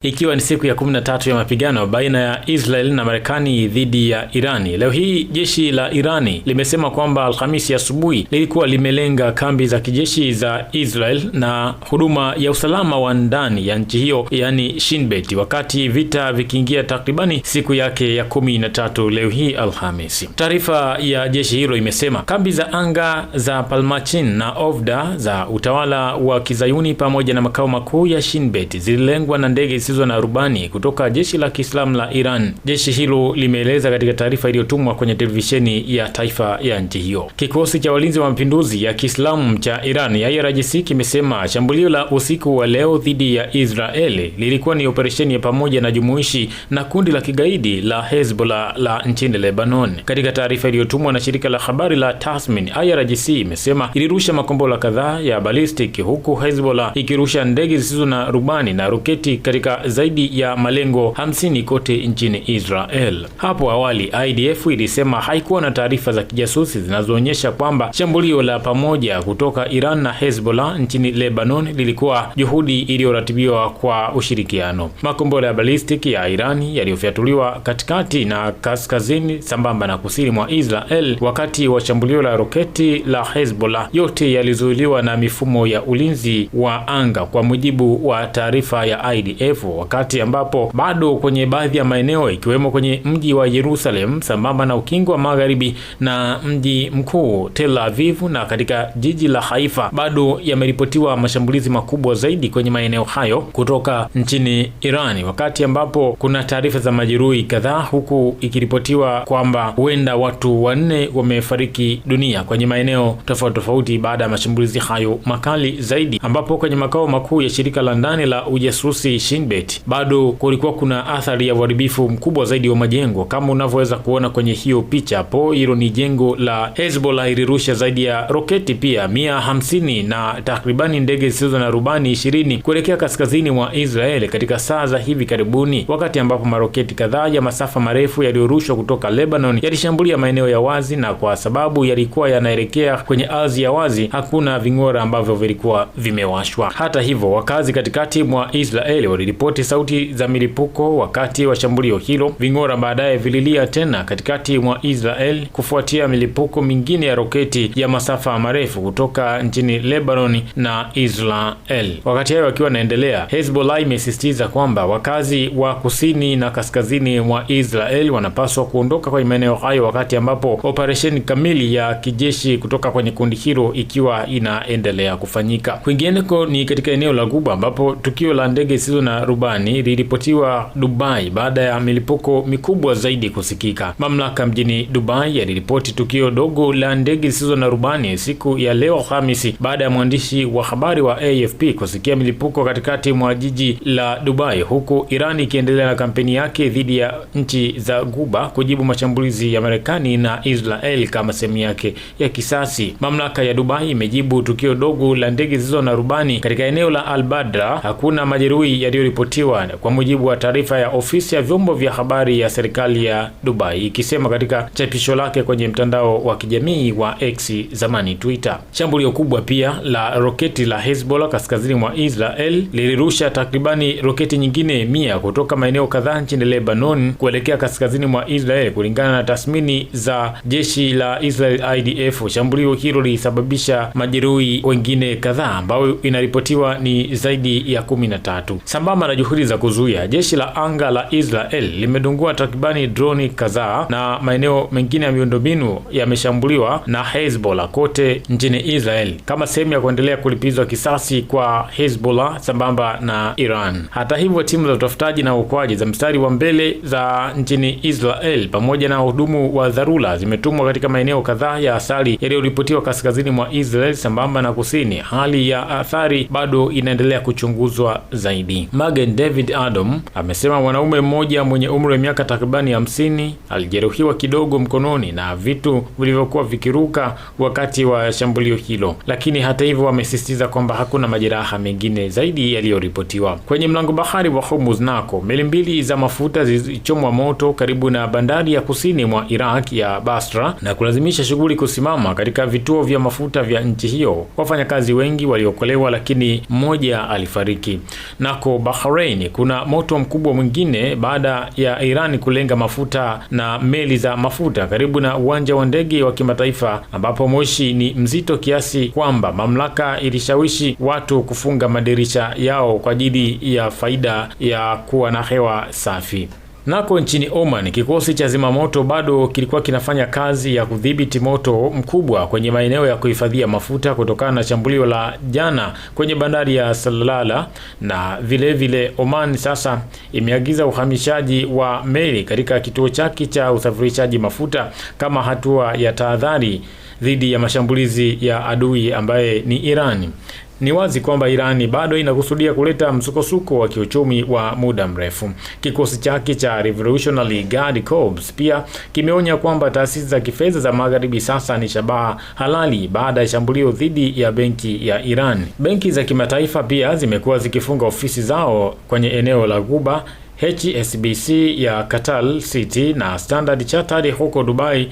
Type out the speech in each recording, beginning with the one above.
Ikiwa ni siku ya 13 ya mapigano baina ya Israel na Marekani dhidi ya Irani. Leo hii jeshi la Irani limesema kwamba Alhamisi asubuhi lilikuwa limelenga kambi za kijeshi za Israel na huduma ya usalama wa ndani ya nchi hiyo, yani Shin Bet, wakati vita vikiingia takribani siku yake ya 13 leo hii Alhamisi. Taarifa ya jeshi hilo imesema kambi za anga za Palmachin na Ofda za utawala wa Kizayuni pamoja na makao makuu ya Shin Bet zililengwa na ndege na rubani kutoka jeshi la Kiislamu la Iran. Jeshi hilo limeeleza katika taarifa iliyotumwa kwenye televisheni ya taifa ya nchi hiyo. Kikosi cha walinzi wa mapinduzi ya Kiislamu cha Iran IRGC kimesema shambulio la usiku wa leo dhidi ya Israeli lilikuwa ni operesheni ya pamoja na jumuishi na kundi la kigaidi la Hezbollah la nchini Lebanon. Katika taarifa iliyotumwa na shirika la habari la Tasmin, IRGC imesema ilirusha makombora kadhaa ya ballistic, huku Hezbollah ikirusha ndege zisizo na rubani na roketi katika zaidi ya malengo 50 kote nchini Israel. Hapo awali IDF ilisema haikuwa na taarifa za kijasusi zinazoonyesha kwamba shambulio la pamoja kutoka Iran na Hezbollah nchini Lebanon lilikuwa juhudi iliyoratibiwa kwa ushirikiano. Makombora ya ballistic ya Irani yaliyofyatuliwa katikati na kaskazini sambamba na kusini mwa Israel wakati wa shambulio la roketi la Hezbollah yote yalizuiliwa na mifumo ya ulinzi wa anga, kwa mujibu wa taarifa ya IDF, wakati ambapo bado kwenye baadhi ya maeneo ikiwemo kwenye mji wa Yerusalem sambamba na ukingo wa magharibi na mji mkuu Tel Aviv na katika jiji la Haifa bado yameripotiwa mashambulizi makubwa zaidi kwenye maeneo hayo kutoka nchini Irani, wakati ambapo kuna taarifa za majeruhi kadhaa, huku ikiripotiwa kwamba huenda watu 4 wamefariki dunia kwenye maeneo tofauti tofauti baada ya mashambulizi hayo makali zaidi, ambapo kwenye makao makuu ya shirika la ndani la ujasusi Shin Bet bado kulikuwa kuna athari ya uharibifu mkubwa zaidi wa majengo kama unavyoweza kuona kwenye hiyo picha hapo. Hilo ni jengo la Hezbollah, ilirusha zaidi ya roketi pia 150 na takribani ndege zisizo na rubani 20 kuelekea kaskazini mwa Israeli katika saa za hivi karibuni, wakati ambapo maroketi kadhaa ya masafa marefu yaliyorushwa kutoka Lebanon yalishambulia maeneo ya wazi, na kwa sababu yalikuwa yanaelekea kwenye ardhi ya wazi hakuna ving'ora ambavyo vilikuwa vimewashwa. Hata hivyo, wakazi katikati mwa Israeli waliripoti sauti za milipuko wakati wa shambulio hilo. Ving'ora baadaye vililia tena katikati mwa Israel kufuatia milipuko mingine ya roketi ya masafa marefu kutoka nchini Lebanon na Israel. Wakati hayo wakiwa naendelea, Hezbollah imesisitiza kwamba wakazi wa kusini na kaskazini mwa Israel wanapaswa kuondoka kwenye maeneo hayo, wakati ambapo operesheni kamili ya kijeshi kutoka kwenye kundi hilo ikiwa inaendelea kufanyika. Kwingineko ni katika eneo la Ghuba ambapo tukio la ndege zisizo na rubani liliripotiwa Dubai baada ya milipuko mikubwa zaidi kusikika. Mamlaka mjini Dubai yaliripoti tukio dogo la ndege zisizo na rubani siku ya leo Alhamisi baada ya mwandishi wa habari wa AFP kusikia milipuko katikati mwa jiji la Dubai, huku Iran ikiendelea na kampeni yake dhidi ya nchi za Ghuba kujibu mashambulizi ya Marekani na Israel kama sehemu yake ya kisasi. Mamlaka ya Dubai imejibu tukio dogo la ndege zisizo na rubani katika eneo la Al Badra. Hakuna majeruhi yaliyoripotiwa kwa mujibu wa taarifa ya ofisi ya vyombo vya habari ya serikali ya Dubai, ikisema katika chapisho lake kwenye mtandao wa kijamii wa X, zamani Twitter. Shambulio kubwa pia la roketi la Hezbollah kaskazini mwa Israel lilirusha takribani roketi nyingine 100 kutoka maeneo kadhaa nchini Lebanon kuelekea kaskazini mwa Israel, kulingana na tathmini za jeshi la Israel IDF. Shambulio hilo lilisababisha majeruhi wengine kadhaa ambao inaripotiwa ni zaidi ya 13. Sambamba na juhudi za kuzuia, jeshi la anga la Israel limedungua takribani droni kadhaa na maeneo mengine ya miundombinu yameshambuliwa na Hezbollah kote nchini Israel kama sehemu ya kuendelea kulipizwa kisasi kwa Hezbollah sambamba na Iran. Hata hivyo, timu za utafutaji na uokoaji za mstari wa mbele za nchini Israel pamoja na wahudumu wa dharura zimetumwa katika maeneo kadhaa ya asali yaliyoripotiwa kaskazini mwa Israel sambamba na kusini. Hali ya athari bado inaendelea kuchunguzwa zaidi. Magen David Adam amesema mwanaume mmoja mwenye umri wa miaka takribani 50 alijeruhiwa kidogo mkononi na vitu vilivyokuwa vikiruka wakati wa shambulio hilo, lakini hata hivyo wamesisitiza kwamba hakuna majeraha mengine zaidi yaliyoripotiwa. Kwenye mlango bahari wa Hormuz nako meli mbili za mafuta zilichomwa moto karibu na bandari ya kusini mwa Iraq ya Basra na kulazimisha shughuli kusimama katika vituo vya mafuta vya nchi hiyo. Wafanyakazi wengi waliokolewa, lakini mmoja alifariki. Nako Bahrain Bahrain kuna moto mkubwa mwingine baada ya Iran kulenga mafuta na meli za mafuta karibu na uwanja wa ndege wa kimataifa, ambapo moshi ni mzito kiasi kwamba mamlaka ilishawishi watu kufunga madirisha yao kwa ajili ya faida ya kuwa na hewa safi. Nako nchini Oman, kikosi cha zimamoto bado kilikuwa kinafanya kazi ya kudhibiti moto mkubwa kwenye maeneo ya kuhifadhia mafuta kutokana na shambulio la jana kwenye bandari ya Salalah, na vile Oman sasa imeagiza uhamishaji wa meli katika kituo chake cha usafirishaji mafuta kama hatua ya tahadhari dhidi ya mashambulizi ya adui ambaye ni Irani. Ni wazi kwamba Irani bado inakusudia kuleta msukosuko wa kiuchumi wa muda mrefu. Kikosi chake cha Revolutionary Guard Corps pia kimeonya kwamba taasisi za kifedha za magharibi sasa ni shabaha halali baada ya shambulio dhidi ya benki ya Iran. Benki za kimataifa pia zimekuwa zikifunga ofisi zao kwenye eneo la Ghuba. HSBC ya Qatar City na Standard Chartered huko Dubai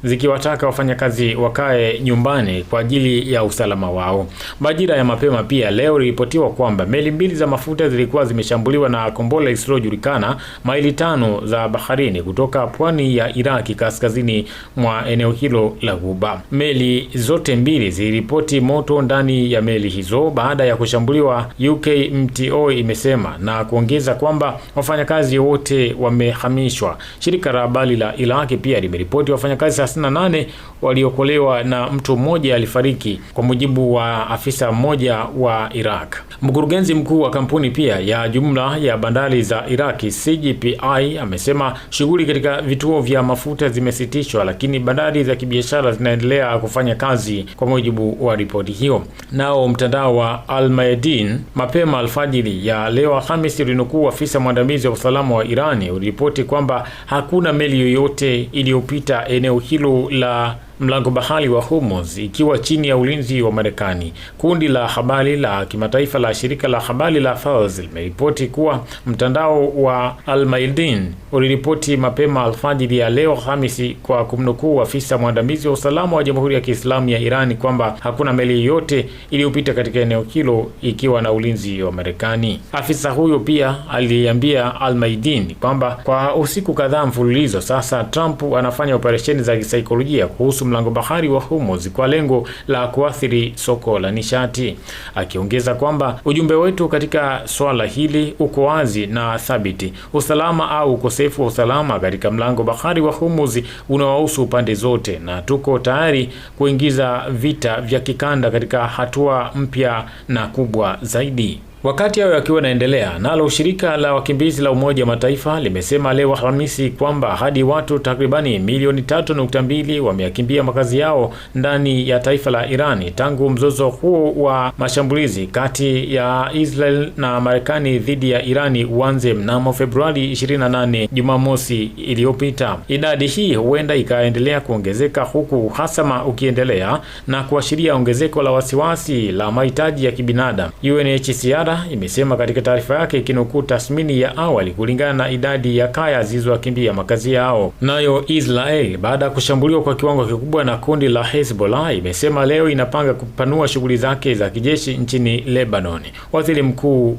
zikiwataka wafanyakazi wakae nyumbani kwa ajili ya usalama wao. Majira ya mapema pia leo rilipotiwa kwamba meli mbili za mafuta zilikuwa zimeshambuliwa na kombora lisilojulikana maili 5 za baharini kutoka pwani ya Iraki kaskazini mwa eneo hilo la Ghuba. Meli zote mbili ziliripoti moto ndani ya meli hizo baada ya kushambuliwa, UKMTO imesema, na kuongeza kwamba wafanyakazi wote wamehamishwa. Shirika la habari la Iraki pia limeripoti wafanyakazi 68 waliokolewa na mtu mmoja alifariki, kwa mujibu wa afisa mmoja wa Iraq. Mkurugenzi mkuu wa kampuni pia ya jumla ya bandari za Iraki CGPI amesema shughuli katika vituo vya mafuta zimesitishwa, lakini bandari za kibiashara zinaendelea kufanya kazi, kwa mujibu wa ripoti hiyo. Nao mtandao wa Al Mayadeen mapema alfajiri ya leo Alhamisi ulinukuu afisa mwandamizi wa usalama wa Irani uliripoti kwamba hakuna meli yoyote iliyopita eneo hilo la mlango bahari wa Hormuz ikiwa chini ya ulinzi wa Marekani. Kundi la habari la kimataifa la shirika la habari la Fars limeripoti kuwa mtandao wa Al Mayadeen uliripoti mapema alfajiri ya leo Alhamisi kwa kumnukuu afisa mwandamizi wa usalama wa Jamhuri ya Kiislamu ya Irani kwamba hakuna meli yoyote iliyopita katika eneo hilo ikiwa na ulinzi wa Marekani. Afisa huyo pia aliambia Al Mayadeen kwamba kwa usiku kadhaa mfululizo sasa Trump anafanya operesheni za kisaikolojia kuhusu mlango bahari wa Hormuz kwa lengo la kuathiri soko la nishati, akiongeza kwamba ujumbe wetu katika swala hili uko wazi na thabiti. Usalama au ukosefu wa usalama katika mlango bahari wa Hormuz unawahusu pande zote, na tuko tayari kuingiza vita vya kikanda katika hatua mpya na kubwa zaidi. Wakati hayo yakiwa naendelea, nalo shirika la wakimbizi la Umoja wa Mataifa limesema leo Alhamisi kwamba hadi watu takribani milioni 3.2 wameyakimbia makazi yao ndani ya taifa la Irani tangu mzozo huo wa mashambulizi kati ya Israel na Marekani dhidi ya Irani uanze mnamo Februari 28 Jumamosi iliyopita. Idadi hii huenda ikaendelea kuongezeka huku uhasama ukiendelea na kuashiria ongezeko la wasiwasi la mahitaji ya kibinadamu. UNHCR imesema katika taarifa yake ikinukuu tathmini ya awali kulingana na idadi ya kaya zilizokimbia makazi yao. Nayo Israel baada ya kushambuliwa kwa kiwango kikubwa na kundi la Hezbollah imesema leo inapanga kupanua shughuli zake za kijeshi nchini Lebanon.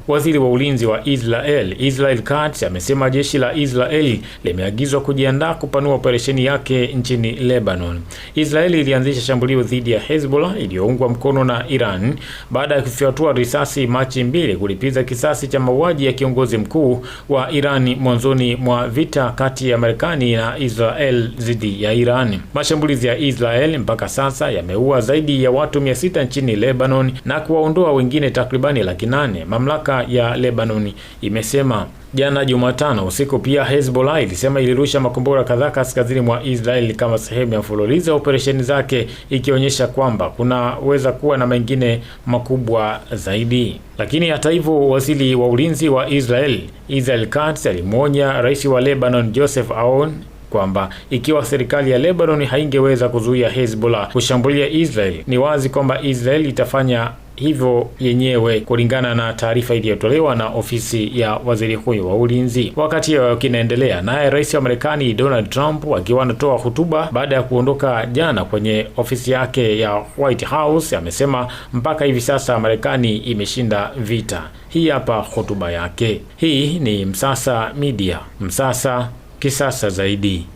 Waziri wa ulinzi wa Israel Katz amesema jeshi la Israel limeagizwa kujiandaa kupanua operesheni yake nchini Lebanon. Israel ilianzisha shambulio dhidi ya Hezbollah iliyoungwa mkono na Iran baada ya kufyatua risasi Machi 2 kulipiza kisasi cha mauaji ya kiongozi mkuu wa Irani mwanzoni mwa vita kati ya Marekani na Israel dhidi ya Irani. Mashambulizi ya Israel mpaka sasa yameua zaidi ya watu 600 nchini Lebanon na kuwaondoa wengine takribani 800, mamlaka ya Lebanon imesema. Jana Jumatano usiku pia Hezbollah ilisema ilirusha makombora kadhaa kaskazini mwa Israel kama sehemu ya mfululizo wa operesheni zake, ikionyesha kwamba kunaweza kuwa na mengine makubwa zaidi. Lakini hata hivyo, waziri wa ulinzi wa Israel Katz alimwonya rais wa Lebanon Joseph Aoun kwamba ikiwa serikali ya Lebanon haingeweza kuzuia Hezbollah kushambulia Israel, ni wazi kwamba Israel itafanya hivyo yenyewe, kulingana na taarifa iliyotolewa na ofisi ya waziri huyo wa ulinzi. Wakati hiyo kinaendelea, naye rais wa Marekani Donald Trump akiwa anatoa hotuba baada ya kuondoka jana kwenye ofisi yake ya White House amesema mpaka hivi sasa Marekani imeshinda vita. Hii hapa hotuba yake. Hii ni Msasa Media, Msasa kisasa zaidi.